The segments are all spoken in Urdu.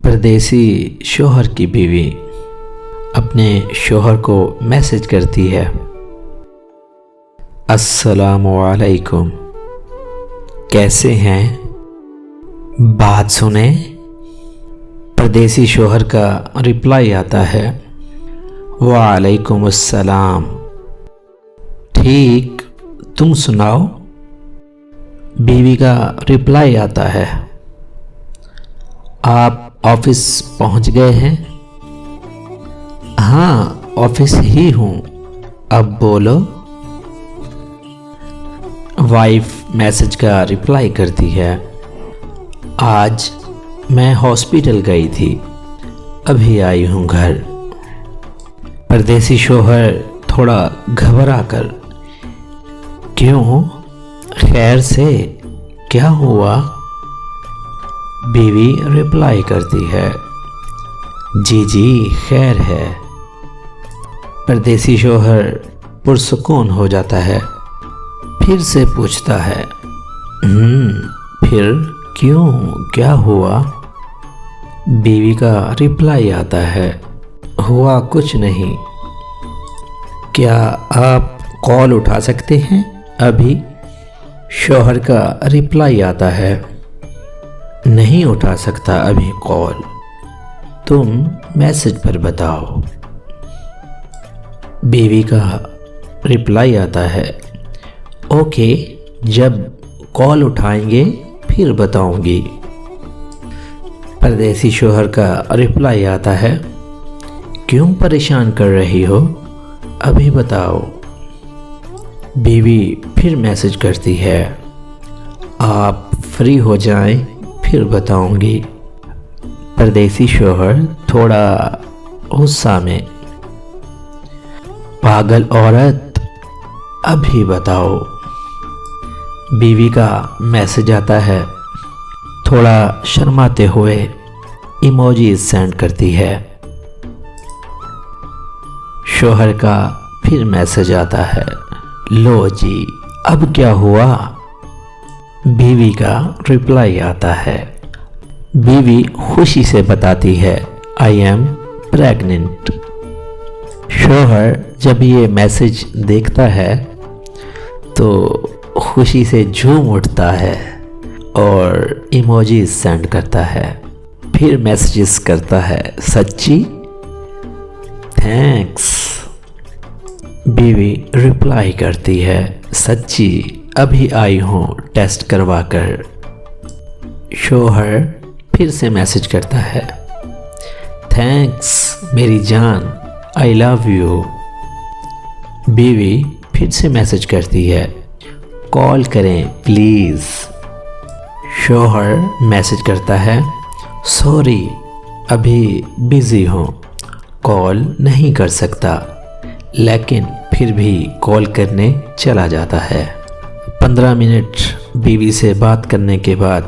پردیسی شوہر کی بیوی اپنے شوہر کو میسج کرتی ہے، السلام علیکم، کیسے ہیں؟ بات سنیں۔ پردیسی شوہر کا رپلائی آتا ہے، وعلیکم السلام، ٹھیک، تم سناؤ؟ بیوی کا رپلائی آتا ہے، آپ آفس پہنچ گئے ہیں؟ ہاں، آفس ہی ہوں، اب بولو۔ وائف میسج کا رپلائی کرتی ہے، آج میں ہاسپٹل گئی تھی، ابھی آئی ہوں گھر۔ پردیسی شوہر تھوڑا گھبرا کر، کیوں؟ خیر سے؟ کیا ہوا؟ بیوی رپلائی کرتی ہے، جی خیر ہے۔ پردیسی شوہر پرسکون ہو جاتا ہے، پھر سے پوچھتا ہے، پھر کیوں؟ کیا ہوا؟ بیوی کا رپلائی آتا ہے، ہوا کچھ نہیں، کیا آپ کال اٹھا سکتے ہیں ابھی؟ شوہر کا رپلائی آتا ہے، نہیں اٹھا سکتا ابھی کال، تم میسج پر بتاؤ۔ بیوی کا رپلائی آتا ہے، اوکے، جب کال اٹھائیں گے پھر بتاؤں گی۔ پردیسی شوہر کا رپلائی آتا ہے، کیوں پریشان کر رہی ہو؟ ابھی بتاؤ۔ بیوی پھر میسج کرتی ہے، آپ فری ہو جائیں پھر بتاؤں گی۔ پردیسی شوہر تھوڑا غصہ میں، پاگل عورت، ابھی بتاؤ۔ بیوی کا میسج آتا ہے، تھوڑا شرماتے ہوئے ایموجیز سینڈ کرتی ہے۔ شوہر کا پھر میسج آتا ہے، لو جی، اب کیا ہوا؟ بیوی کا رپلائی آتا ہے، بیوی خوشی سے بتاتی ہے، آئی ایم پریگننٹ۔ شوہر جب یہ میسج دیکھتا ہے تو خوشی سے جھوم اٹھتا ہے اور ایموجیز سینڈ کرتا ہے، پھر میسیجز کرتا ہے، سچی؟ تھینکس۔ بیوی رپلائی کرتی ہے، سچی، ابھی آئی ہوں ٹیسٹ کروا کر۔ شوہر پھر سے میسج کرتا ہے، تھینکس میری جان، آئی لو یو۔ بیوی پھر سے میسج کرتی ہے، کال کریں پلیز۔ شوہر میسج کرتا ہے، سوری، ابھی بیزی ہوں، کال نہیں کر سکتا، لیکن پھر بھی کال کرنے چلا جاتا ہے۔ 15 منٹ بیوی سے بات کرنے کے بعد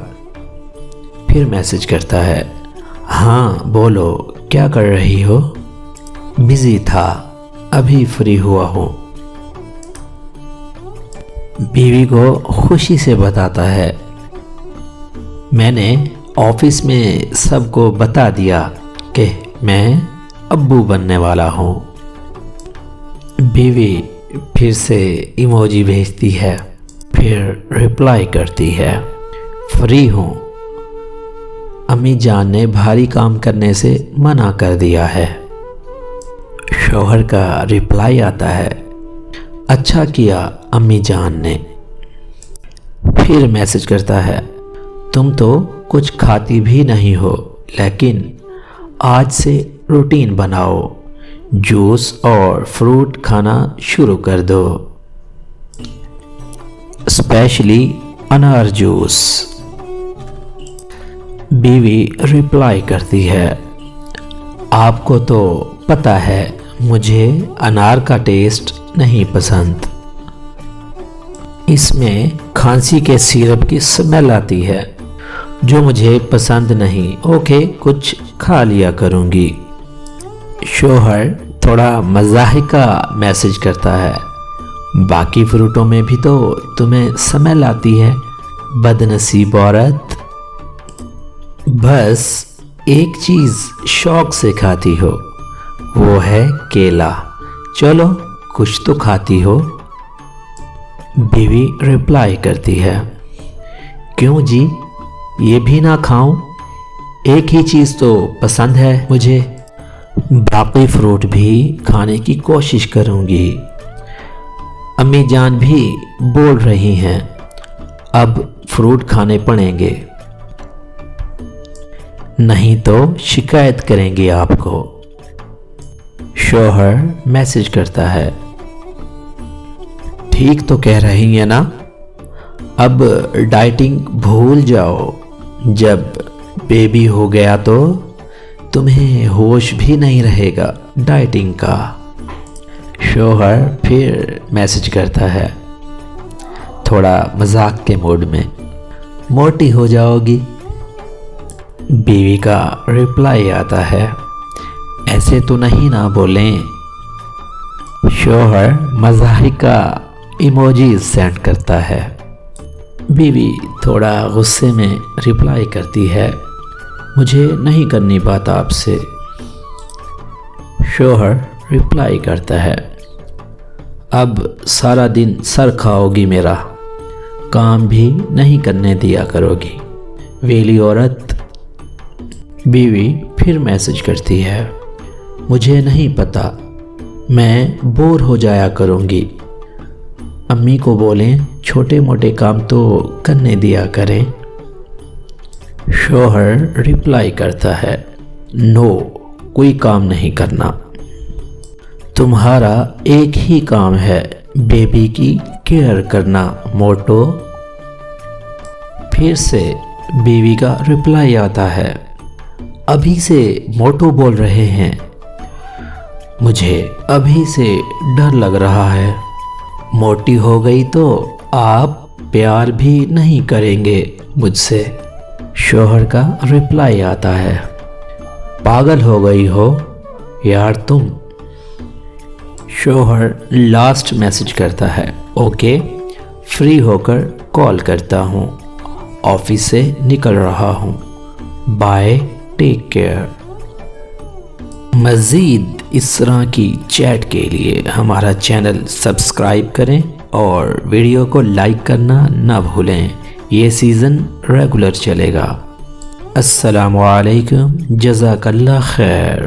پھر میسج کرتا ہے، ہاں بولو، کیا کر رہی ہو؟ بزی تھا، ابھی فری ہوا ہوں۔ بیوی کو خوشی سے بتاتا ہے، میں نے آفس میں سب کو بتا دیا کہ میں ابو بننے والا ہوں۔ بیوی پھر سے ایموجی بھیجتی ہے، پھر رپلائی کرتی ہے، فری ہوں، امی جان نے بھاری کام کرنے سے منع کر دیا ہے۔ شوہر کا رپلائی آتا ہے، اچھا کیا امی جان نے۔ پھر میسج کرتا ہے، تم تو کچھ کھاتی بھی نہیں ہو، لیکن آج سے روٹین بناؤ، جوس اور فروٹ کھانا شروع کر دو، اسپیشلی انار جوس۔ بیوی رپلائی کرتی ہے، آپ کو تو پتہ ہے مجھے انار کا ٹیسٹ نہیں پسند، اس میں کھانسی کے سیرپ کی سمیل آتی ہے جو مجھے پسند نہیں، اوکے کچھ کھا لیا کروں گی۔ شوہر تھوڑا مضحکہ میسج کرتا ہے، باقی فروٹوں میں بھی تو تمہیں سمیل آتی ہے، بد نصیب عورت۔ بس ایک چیز شوق سے کھاتی ہو، وہ ہے کیلا، چلو کچھ تو کھاتی ہو۔ بیوی رپلائی کرتی ہے، کیوں جی، یہ بھی نہ کھاؤں؟ ایک ہی چیز تو پسند ہے مجھے، باقی فروٹ بھی کھانے کی کوشش کروں گی۔ امی جان بھی بول رہی ہیں اب فروٹ کھانے پڑیں گے، نہیں تو شکایت کریں گے آپ کو۔ شوہر میسج کرتا ہے، ٹھیک تو کہہ رہی ہیں نا، اب ڈائٹنگ بھول جاؤ، جب بیبی ہو گیا تو تمہیں ہوش بھی نہیں رہے گا ڈائٹنگ کا۔ شوہر پھر میسج کرتا ہے تھوڑا مذاق کے موڈ میں، موٹی ہو جاؤ گی۔ بیوی کا رپلائی آتا ہے، ایسے تو نہیں نہ بولیں۔ شوہر مزاحیہ کا ایموجیز سینڈ کرتا ہے۔ بیوی تھوڑا غصے میں رپلائی کرتی ہے، مجھے نہیں کرنی بات آپ سے۔ شوہر رپلائی کرتا ہے، اب سارا دن سر کھاؤ گی میرا، کام بھی نہیں کرنے دیا کرو گی، ویلی عورت۔ بیوی پھر میسج کرتی ہے، مجھے نہیں پتا، میں بور ہو جایا کروں گی، امی کو بولیں چھوٹے موٹے کام تو کرنے دیا کریں۔ شوہر رپلائی کرتا ہے، نو، کوئی کام نہیں کرنا، تمہارا ایک ہی کام ہے بیبی کی کیئر کرنا موٹو۔ پھر سے بیوی کا رپلائی آتا ہے، ابھی سے موٹو بول رہے ہیں، مجھے ابھی سے ڈر لگ رہا ہے، موٹی ہو گئی تو آپ پیار بھی نہیں کریں گے مجھ سے۔ شوہر کا رپلائی آتا ہے، پاگل ہو گئی ہو یار تم۔ شوہر لاسٹ میسج کرتا ہے، اوکے، فری ہو کر کال کرتا ہوں، آفس سے نکل رہا ہوں، بائے، ٹیک کیئر۔ مزید اس طرح کی چیٹ کے لیے ہمارا چینل سبسکرائب کریں اور ویڈیو کو لائک کرنا نہ بھولیں، یہ سیزن ریگولر چلے گا۔ السلام علیکم، جزاک اللہ خیر۔